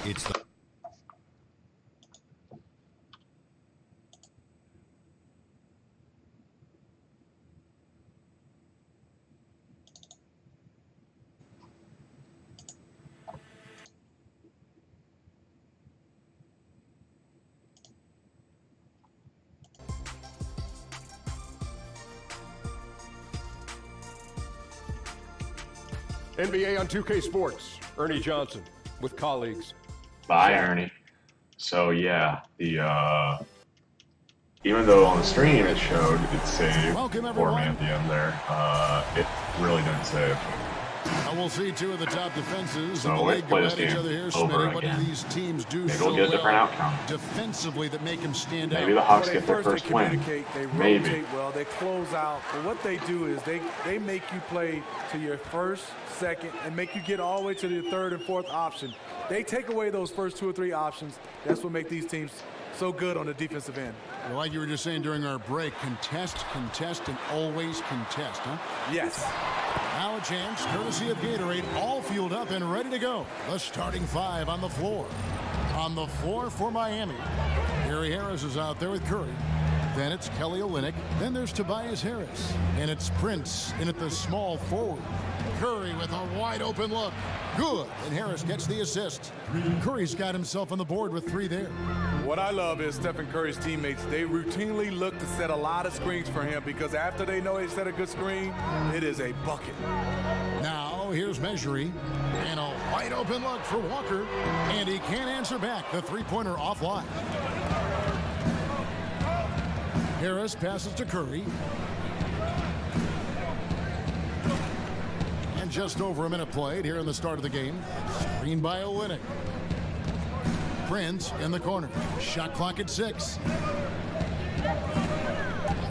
It's the NBA on 2K Sports. Ernie Johnson with colleagues. Bye, Ernie. So yeah, the even though on the stream it showed it saved for me at the end there, it really didn't save. Now we'll see two of the top defenses in the So let's league play go this at each game other here. over Smitty, what do again. these teams do Maybe so we'll get a different well outcome. defensively that make them stand Maybe out? the Hawks Well, get their first they win. communicate, they Maybe. rotate well, they close out. But what they do is they make you play to your first, second, and make you get all the way to the third and fourth option. They take away those first two or three options. That's what makes these teams so good on the defensive end. Well, like you were just saying during our break, contest, and always contest, huh? Yes. Now a chance, courtesy of Gatorade, all fueled up and ready to go. The starting five on the floor. On the floor for Miami. Gary Harris is out there with Curry. Then it's Kelly Olynyk. Then there's Tobias Harris. And it's Prince in at the small forward. Curry with a wide open look. Good. And Harris gets the assist. Curry's got himself on the board with 3 there. What I love is Stephen Curry's teammates. They routinely look to set a lot of screens for him because after they know they set a good screen, it is a bucket. Now here's Measury. And a wide open look for Walker. And he can't answer back. The three-pointer offline. Harris passes to Curry. And just over a minute played here in the start of the game. Screen by Olynyk. Prince in the corner. Shot clock at 6.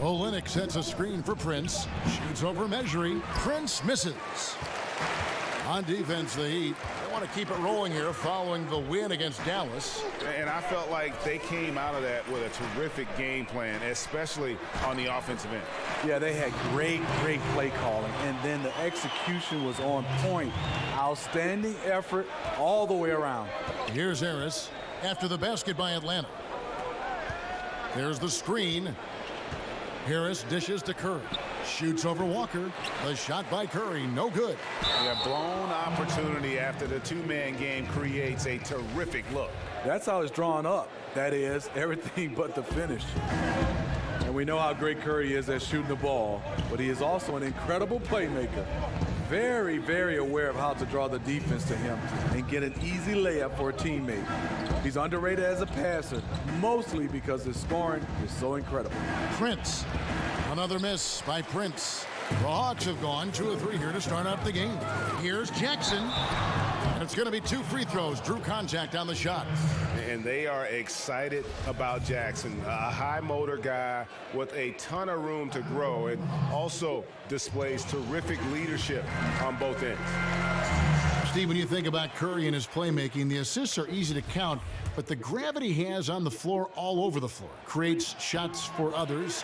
Olynyk sets a screen for Prince. Shoots over Measury. Prince misses. On defense, the Heat, they want to keep it rolling here following the win against Dallas. And I felt like they came out of that with a terrific game plan, especially on the offensive end. Yeah, they had great play calling, and then the execution was on point. Outstanding effort all the way around. Here's Harris after the basket by Atlanta. There's the screen. Harris dishes to Curry. Shoots over Walker. The shot by Curry, no good. Yeah, blown opportunity after the two-man game creates a terrific look. That's how it's drawn up. That is, everything but the finish. And we know how great Curry is at shooting the ball, but he is also an incredible playmaker. Very aware of how to draw the defense to him and get an easy layup for a teammate. He's underrated as a passer, mostly because his scoring is so incredible. Prince. Another miss by Prince. The Hawks have gone 2 of 3 here to start out the game. Here's Jackson. And it's going to be 2 free throws. Drew contact on the shot. And they are excited about Jackson, a high motor guy with a ton of room to grow and also displays terrific leadership on both ends. Steve, when you think about Curry and his playmaking, the assists are easy to count, but the gravity he has on the floor all over the floor creates shots for others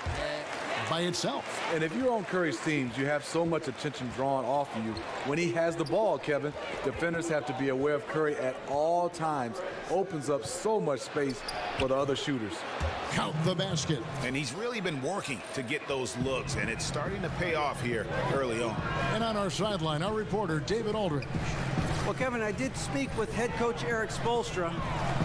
by itself. And if you're on Curry's teams, you have so much attention drawn off of you. When he has the ball, Kevin, defenders have to be aware of Curry at all times. Opens up so much space for the other shooters. Count the basket. And he's really been working to get those looks, and it's starting to pay off here early on. And on our sideline, our reporter, David Aldridge. Well, Kevin, I did speak with head coach Eric Spoelstra.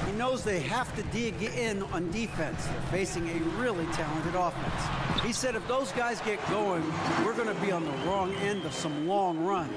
He knows they have to dig in on defense. They're facing a really talented offense. He said if those guys get going, we're going to be on the wrong end of some long runs.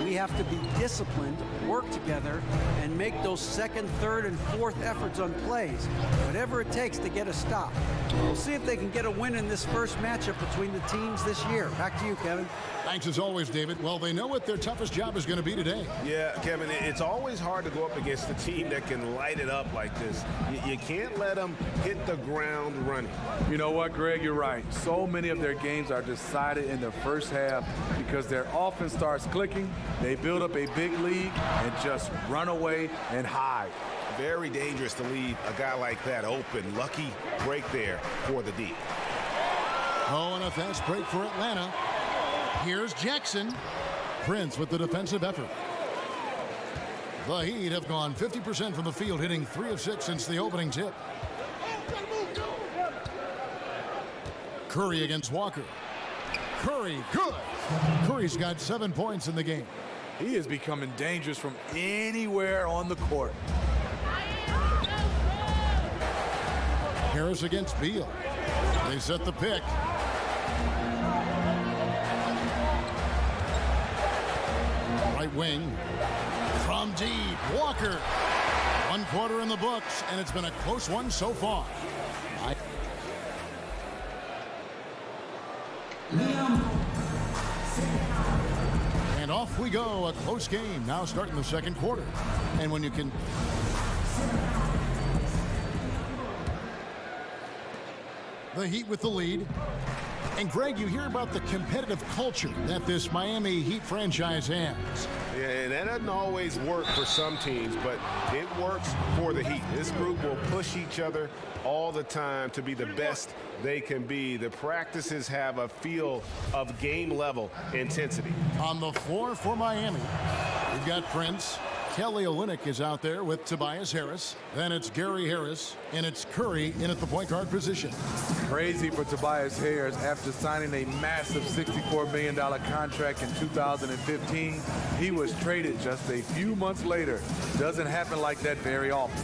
We have to be disciplined, work together, and make those second, third, and fourth efforts on plays. Whatever it takes to get a stop. We'll see if they can get a win in this first matchup between the teams this year. Back to you, Kevin. Thanks as always, David. Well, they know what their toughest job is going to be today. Yeah, Kevin, it's always hard to go up against a team that can light it up like this. You can't let them hit the ground running. You know what, Greg? You're right. So many of their games are decided in the first half because their offense starts clicking, they build up a big lead, and just run away and hide. Very dangerous to leave a guy like that open. Lucky break there for the D. Oh, and a fast break for Atlanta. Here's Jackson. Prince with the defensive effort. The Heat have gone 50% from the field, hitting 3 of 6 since the opening tip. Curry against Walker. Curry, good. Curry's got 7 points in the game. He is becoming dangerous from anywhere on the court. Harris against Beal. They set the pick. Right wing. From deep, Walker. 1 quarter in the books, and it's been a close one so far. And off we go, a close game now starting the second quarter. And when you can... The Heat with the lead. And Greg, you hear about the competitive culture that this Miami Heat franchise has. Yeah, and that doesn't always work for some teams, but it works for the Heat. This group will push each other all the time to be the best they can be. The practices have a feel of game-level intensity. On the floor for Miami, we've got Prince. Kelly Olynyk is out there with Tobias Harris. Then it's Gary Harris, and it's Curry in at the point guard position. Crazy for Tobias Harris after signing a massive $64 million contract in 2015. He was traded just a few months later. Doesn't happen like that very often.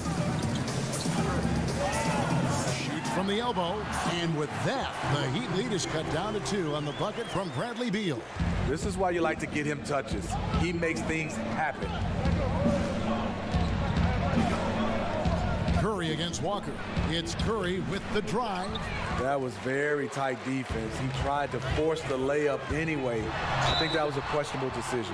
Shoots from the elbow, and with that, the Heat lead is cut down to 2 on the bucket from Bradley Beal. This is why you like to get him touches. He makes things happen. Curry against Walker. It's Curry with the drive. That was very tight defense. He tried to force the layup anyway. I think that was a questionable decision.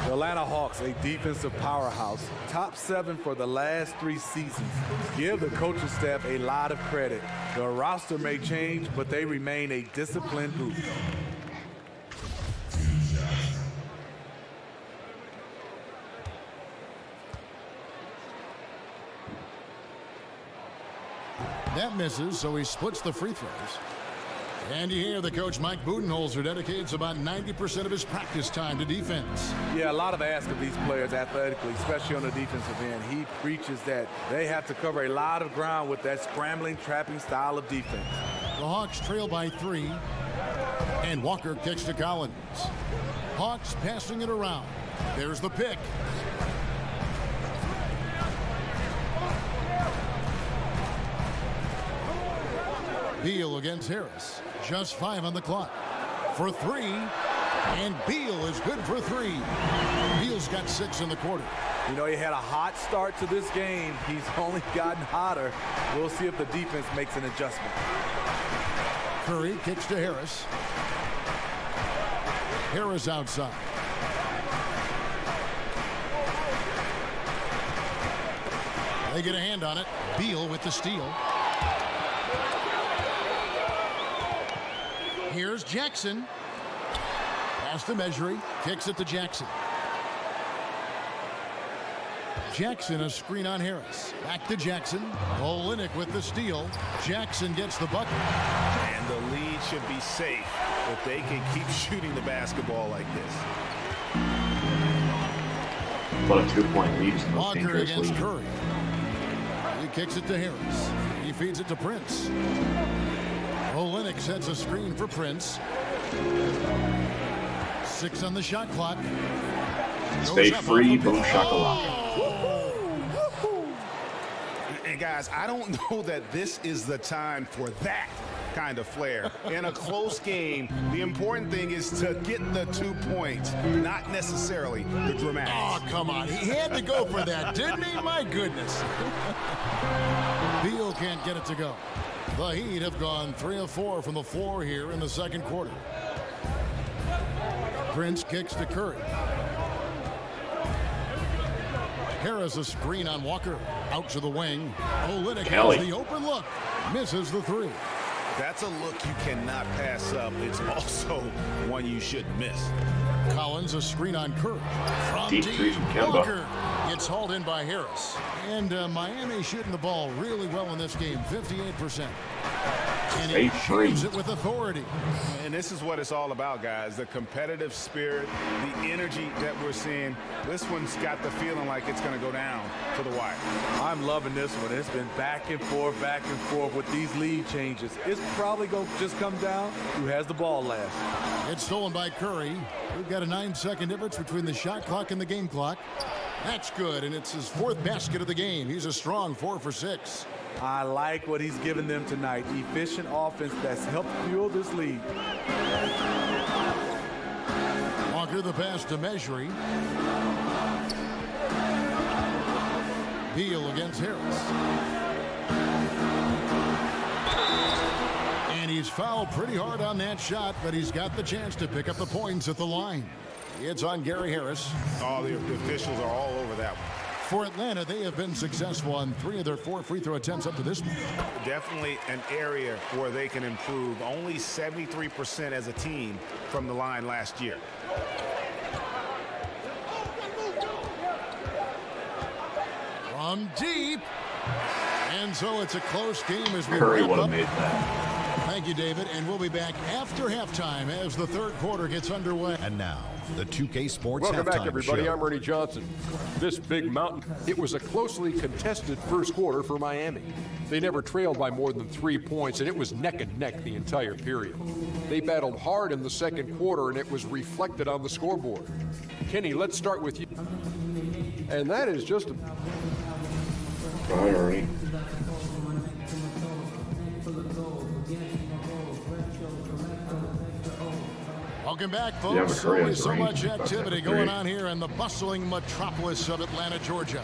The Atlanta Hawks, a defensive powerhouse. Top 7 for the last 3 seasons. Give the coaching staff a lot of credit. The roster may change, but they remain a disciplined group. That misses, so he splits the free throws. And you hear the coach, Mike Budenholzer, dedicates about 90% of his practice time to defense. Yeah, a lot of ask of these players athletically, especially on the defensive end. He preaches that they have to cover a lot of ground with that scrambling, trapping style of defense. The Hawks trail by 3. And Walker kicks to Collins. Hawks passing it around. There's the pick. Beal against Harris. Just 5 on the clock. For 3. And Beal is good for 3. Beal's got 6 in the quarter. You know, he had a hot start to this game. He's only gotten hotter. We'll see if the defense makes an adjustment. Curry kicks to Harris. Harris outside. They get a hand on it. Beal with the steal. Here's Jackson. Pass to Measury. Kicks it to Jackson. Jackson, a screen on Harris. Back to Jackson. Olynyk with the steal. Jackson gets the bucket. And the lead should be safe if they can keep shooting the basketball like this. But a 2-point lead is the most Walker dangerous against lead. Curry. He kicks it to Harris. He feeds it to Prince. Olynyk sets a screen for Prince. 6 on the shot clock. Stay free, boom shakalaka. And guys, I don't know that this is the time for that kind of flair. In a close game, the important thing is to get the 2 points, not necessarily the dramatics. Oh, come on. He had to go for that, didn't he? My goodness. Beal can't get it to go. The Heat have gone 3 of 4 from the floor here in the second quarter. Prince kicks to Curry. Harris a screen on Walker. Out to the wing. Olynyk has the open look. Misses the 3. That's a look you cannot pass up. It's also one you shouldn't miss. Collins a screen on Curry. From Deep three from Kemba. Walker gets hauled in by Harris. And Miami shooting the ball really well in this game, 58%. And Stay he free. shoots it with authority. And this is what it's all about, guys. The competitive spirit, the energy that we're seeing. This one's got the feeling like it's going to go down to the wire. I'm loving this one. It's been back and forth with these lead changes. It's probably going to just come down who has the ball last. It's stolen by Curry. We've got a 9-second difference between the shot clock and the game clock. That's good, and it's his 4th basket of the game. He's a strong 4 for 6. I like what he's given them tonight. Efficient offense that's helped fuel this lead. Walker the pass to Measury. Beal against Harris. And he's fouled pretty hard on that shot, but he's got the chance to pick up the points at the line. It's on Gary Harris. All the officials are all over that one. For Atlanta, they have been successful on 3 of their 4 free throw attempts up to this point. Definitely an area where they can improve. Only 73% as a team from the line last year. From deep. And so it's a close game as we Curry wrap would have up. made that. Thank you, David. And we'll be back after halftime as the 3rd quarter gets underway. And now, the 2K Sports Welcome back, Halftime everybody. Show. I'm Ernie Johnson. This big mountain, it was a closely contested first quarter for Miami. They never trailed by more than 3 points, and it was neck and neck the entire period. They battled hard in the second quarter, and it was reflected on the scoreboard. Kenny, let's start with you. And that is just a... Go ahead, Ernie. Welcome back, Yeah, but folks. Curry Always has so range. much That's activity great. going on here in the bustling metropolis of Atlanta, Georgia.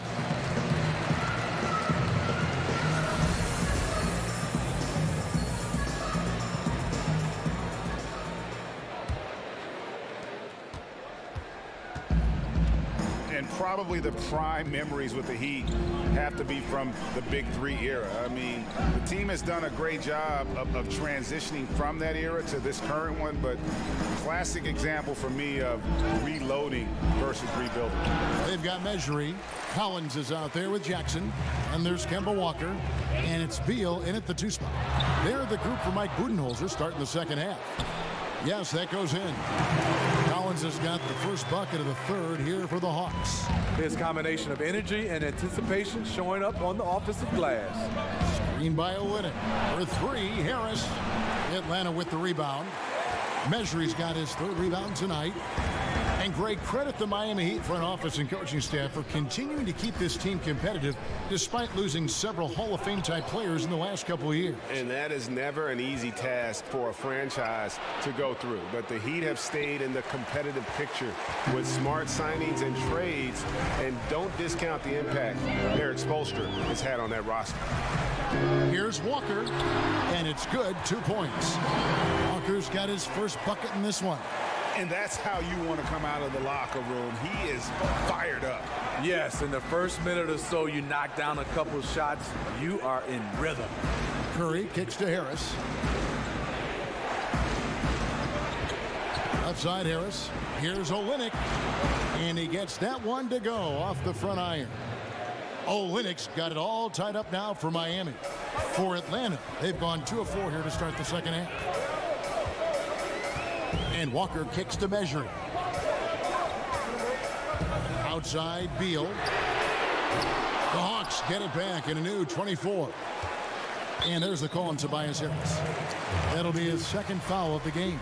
And probably the prime memories with the Heat have to be from the Big Three era. I mean, the team has done a great job of transitioning from that era to this current one, but classic example for me of reloading versus rebuilding. They've got Measury. Collins is out there with Jackson. And there's Kemba Walker. And it's Beal in at the 2 spot. They're the group for Mike Budenholzer starting the second half. Yes, that goes in. Collins has got the first bucket of the 3rd here for the Hawks. His combination of energy and anticipation showing up on the offensive glass. Screen by Olynyk. For 3, Harris. Atlanta with the rebound. Measury's got his 3rd rebound tonight. And great credit the Miami Heat front office and coaching staff for continuing to keep this team competitive despite losing several Hall of Fame type players in the last couple of years. And that is never an easy task for a franchise to go through. But the Heat have stayed in the competitive picture with smart signings and trades. And don't discount the impact Eric Spoelstra has had on that roster. Here's Walker, and it's good, 2 points. Walker's got his first bucket in this one. And that's how you want to come out of the locker room. He is fired up. Yes, in the first minute or so, you knock down a couple of shots. You are in rhythm. Curry kicks to Harris. Left side Harris. Here's Olynyk. And he gets that one to go off the front iron. Olynyk's got it all tied up now for Miami. For Atlanta, they've gone 2 of 4 here to start the second half. And Walker kicks to Measury. Outside Beal. The Hawks get it back in a new 24. And there's the call on Tobias Harris. That'll be his 2nd foul of the game.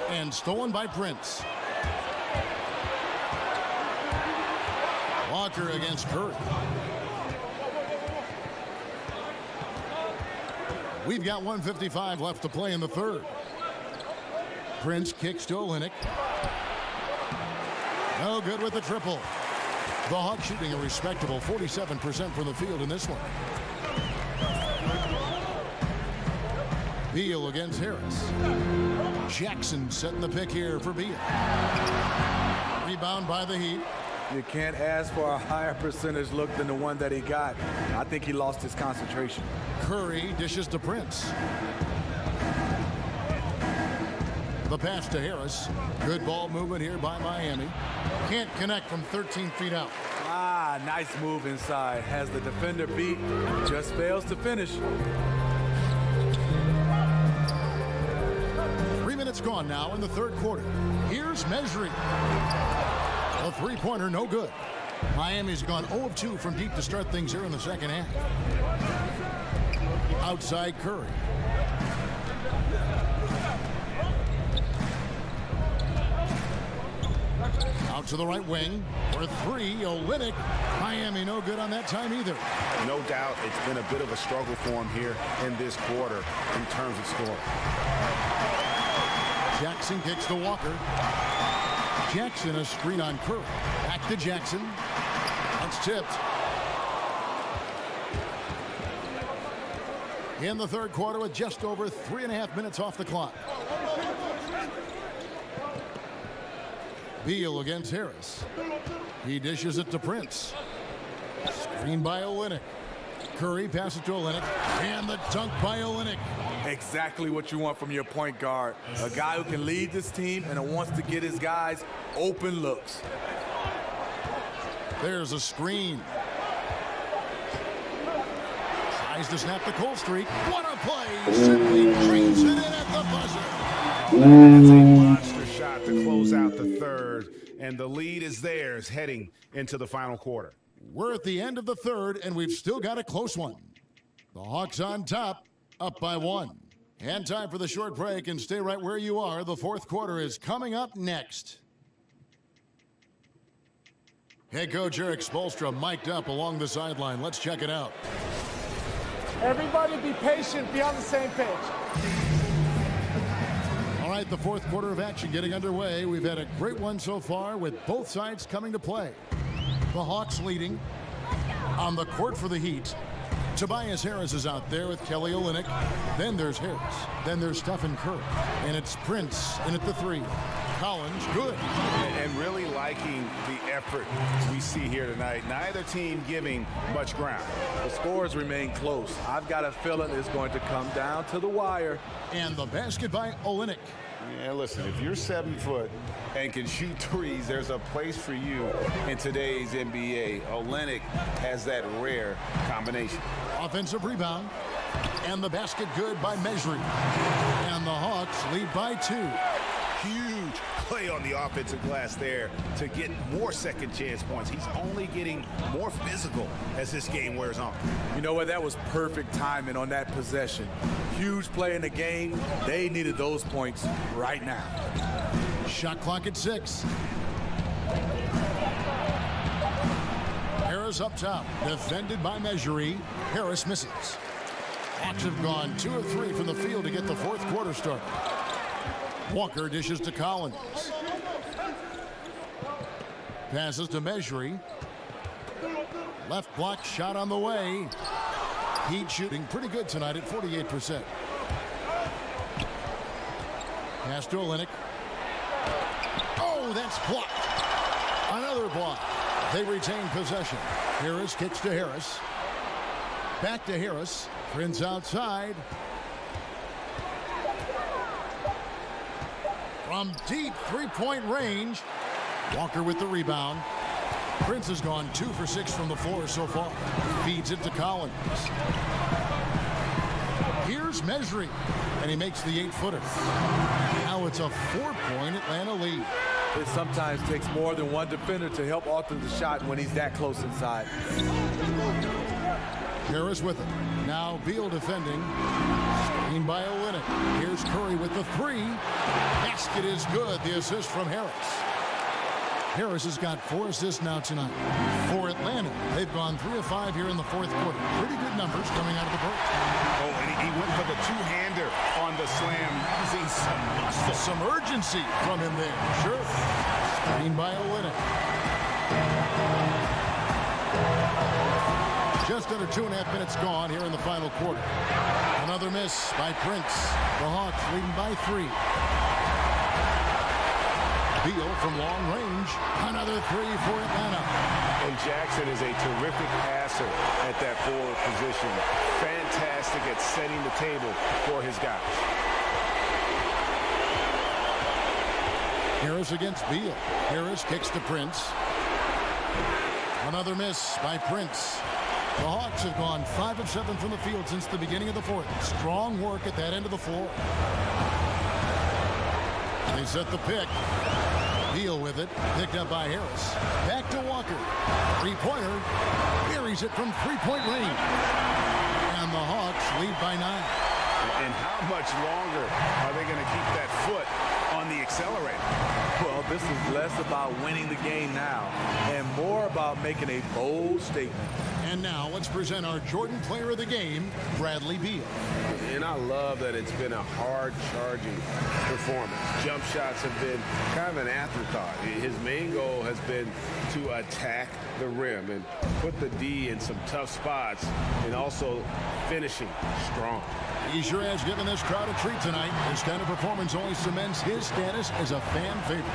And stolen by Prince. Walker against Curry. We've got 1:55 left to play in the 3rd. Prince kicks to Olynyk. No good with the triple. The Hawks shooting a respectable 47% from the field in this one. Beal against Harris. Jackson setting the pick here for Beal. Rebound by the Heat. You can't ask for a higher percentage look than the one that he got. I think he lost his concentration. Curry dishes to Prince. The pass to Harris. Good ball movement here by Miami. Can't connect from 13 feet out. Nice move inside. Has the defender beat. Just fails to finish. 3 minutes gone now in the third quarter. Here's Mesri. A three-pointer, no good. Miami's gone 0 of 2 from deep to start things here in the second half. Outside Curry. Out to the right wing. For three, Olynyk. Miami no good on that time either. No doubt it's been a bit of a struggle for him here in this quarter in terms of scoring. Jackson kicks to Walker. Jackson a screen on Curry. Back to Jackson. That's tipped. In the third quarter with just over 3.5 minutes off the clock. Beal against Harris. He dishes it to Prince. Screen by Olynyk. Curry passes to Olynyk. And the dunk by Olynyk. Exactly what you want from your point guard. A guy who can lead this team and wants to get his guys open looks. There's a screen. Tries to snap the cold streak. What a play! Simply dreams it in at the buzzer. That's a monster shot to close out the third, and the lead is theirs heading into the final quarter. We're at the end of the third, and we've still got a close one. The Hawks on top, up by 1. And time for the short break, and stay right where you are. The fourth quarter is coming up next. Head coach Eric Spoelstra mic'd up along the sideline. Let's check it out. Everybody be patient, be on the same page. All right, the fourth quarter of action getting underway. We've had a great one so far with both sides coming to play. The Hawks leading on the court for the Heat. Tobias Harris is out there with Kelly Olynyk. Then there's Harris. Then there's Stephen Curry. And it's Prince in at the 3. Collins, good. And really liking the effort we see here tonight. Neither team giving much ground. The scores remain close. I've got a feeling it's going to come down to the wire. And the basket by Olynyk. Yeah, listen, if you're 7 foot and can shoot threes, there's a place for you in today's NBA. Olynyk has that rare combination. Offensive rebound. And the basket good by Mesri. And the Hawks lead by 2. Huge play on the offensive glass there to get more second chance points. He's only getting more physical as this game wears on. You know what? That was perfect timing on that possession. Huge play in the game. They needed those points right now. Shot clock at 6. Harris up top. Defended by Mesri. Harris misses. Hawks have gone 2 of 3 from the field to get the fourth quarter started. Walker dishes to Collins. Passes to Mesri. Left block shot on the way. Heat shooting pretty good tonight at 48%. Pass to Olynyk. Oh, that's blocked. Another block. They retain possession. Harris kicks to Harris. Back to Harris. Prince outside. From deep three-point range. Walker with the rebound. Prince has gone 2 for 6 from the floor so far. Feeds it to Collins. Here's Mesri. And he makes the 8-footer. Now it's a 4-point Atlanta lead. It sometimes takes more than one defender to help alter the shot when he's that close inside. Harris with it. Now Beal defending. Screen by Olynyk. Here's Curry with the 3. Basket is good. The assist from Harris. Harris has got 4 assists now tonight. For Atlanta, they've gone 3 of 5 here in the fourth quarter. Pretty good numbers coming out of the break. Oh, and he went for the two-hander on the slam, using some muscle. Some urgency from him there. Sure. Screen by Olynyk. Just under 2.5 minutes gone here in the final quarter. Another miss by Prince. The Hawks leading by 3. Beal from long range. Another 3 for Atlanta. And Jackson is a terrific passer at that forward position. Fantastic at setting the table for his guys. Harris against Beal. Harris kicks to Prince. Another miss by Prince. The Hawks have gone 5 of 7 from the field since the beginning of the fourth. Strong work at that end of the floor. They set the pick. Beal with it. Picked up by Harris. Back to Walker. Three-pointer. Buries it from three-point range. And the Hawks lead by 9. And how much longer are they going to keep that foot on the accelerator? Well, this is less about winning the game now and more about making a bold statement. And now let's present our Jordan Player of the Game, Bradley Beal. And I love that it's been a hard-charging performance. Jump shots have been kind of an afterthought. His main goal has been to attack the rim and put the D in some tough spots and also finishing strong. He sure has given this crowd a treat tonight. This kind of performance only cements his status as a fan favorite.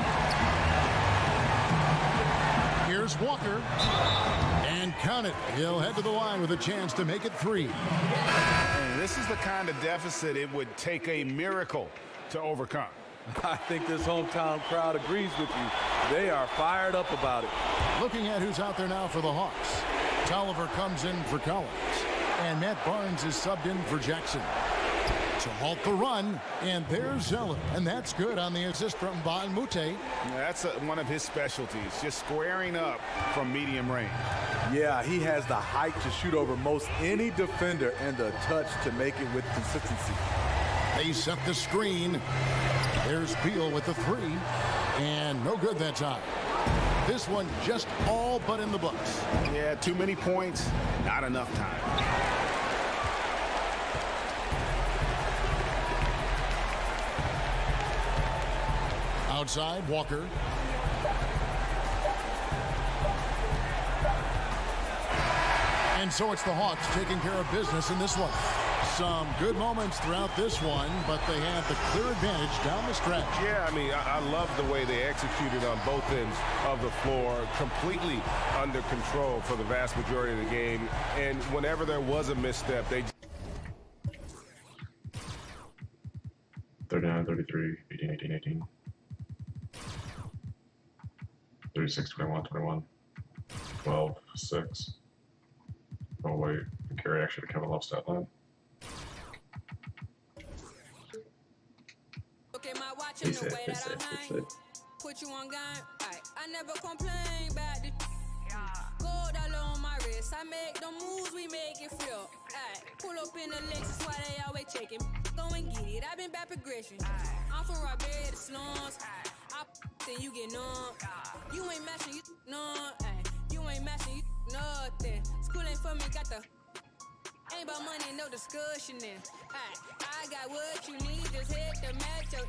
Here's Walker. And count it. He'll head to the line with a chance to make it 3. And this is the kind of deficit it would take a miracle to overcome. I think this hometown crowd agrees with you. They are fired up about it. Looking at who's out there now for the Hawks. Tolliver comes in for Collins. And Matt Barnes is subbed in for Jackson. To halt the run, and there's Zeller. And that's good on the assist from Ban Mute. That's one of his specialties, just squaring up from medium range. Yeah, he has the height to shoot over most any defender and the touch to make it with consistency. They set the screen. There's Beal with the 3. And no good that time. This one just all but in the books. Yeah, too many points, not enough time. Outside, Walker. And so it's the Hawks taking care of business in this one. Some good moments throughout this one, but they have the clear advantage down the stretch. Yeah, I mean, I love the way they executed on both ends of the floor, completely under control for the vast majority of the game. And whenever there was a misstep, they... 39, 33, 18, 18, 18. 36, 21, 21. 12, 6. Oh, wait. Carry actually to Kevin Love's stat line. He's it. Put you on game. I never complain about the gold all on my wrist. I make the moves, we make it flip. Pull up in the Lexus, why they always checking. Go and get it. I've been back progression. I'm from Roberta, the slums. Then you get numb. You ain't matching, you numb. You ain't matching, you nothing. School ain't for me, got the. Ain't about money, no discussion then. I got what you need, just hit the match your